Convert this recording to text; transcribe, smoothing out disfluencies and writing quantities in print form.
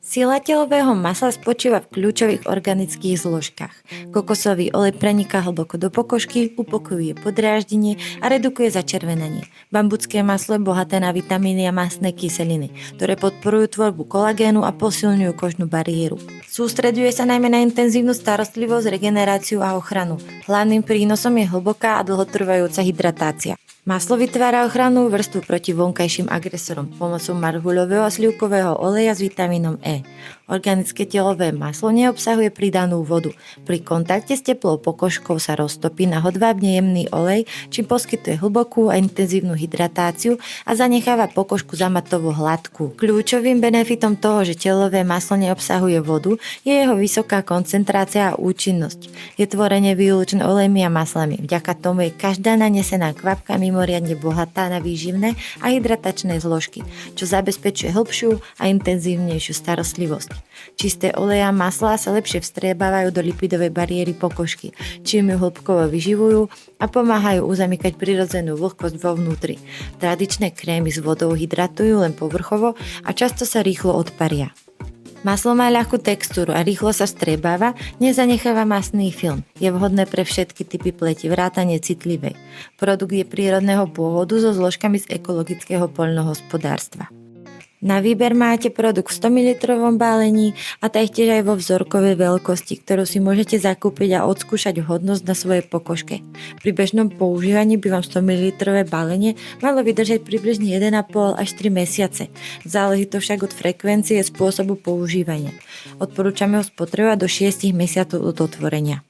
Sila telového masla spočíva v kľúčových organických zložkách. Kokosový olej preniká hlboko do pokožky, upokojuje podráždenie a redukuje začervenanie. Bambucké maslo je bohaté na vitamíny a mastné kyseliny, ktoré podporujú tvorbu kolagénu a posilňujú kožnú bariéru. Sústreďuje sa najmä na intenzívnu starostlivosť, regeneráciu a ochranu. Hlavným prínosom je hlboká a dlhotrvajúca hydratácia. Maslo vytvára ochrannú vrstvu proti vonkajším agresorom pomocou marhuľového a slivkového oleja s vitamínom E. Organické telové maslo neobsahuje pridanú vodu. Pri kontakte s teplou pokožkou sa roztopí na hodvábne jemný olej, čím poskytuje hlbokú a intenzívnu hydratáciu a zanecháva pokožku zamatovo hladkú. Kľúčovým benefitom toho, že telové maslo neobsahuje vodu, je jeho vysoká koncentrácia a účinnosť. Je tvorenie výlučne olejmi a maslami. Vďaka tomu je každá nanesená kvapka mimoriadne bohatá na výživné a hydratačné zložky, čo zabezpečuje hĺbšiu a intenzívnejšiu starostlivosť. Čisté oleje a maslá sa lepšie vstriebávajú do lipidovej bariéry pokožky, čím ju hĺbkovo vyživujú a pomáhajú uzamykať prirodzenú vlhkosť vo vnútri. Tradičné krémy s vodou hydratujú len povrchovo a často sa rýchlo odparia. Maslo má ľahkú textúru a rýchlo sa vstriebáva, nezanecháva mastný film. Je vhodné pre všetky typy pleti, vrátane citlivej. Produkt je prírodného pôvodu so zložkami z ekologického poľnohospodárstva. Na výber máte produkt v 100 ml balení a taktiež aj vo vzorkovej veľkosti, ktorú si môžete zakúpiť a odskúšať vhodnosť na svojej pokožke. Pri bežnom používaní by vám 100 ml balenie malo vydržať približne 1,5 až 3 mesiace. Záleží to však od frekvencie spôsobu používania. Odporúčame ho spotrebovať do 6 mesiacov od otvorenia.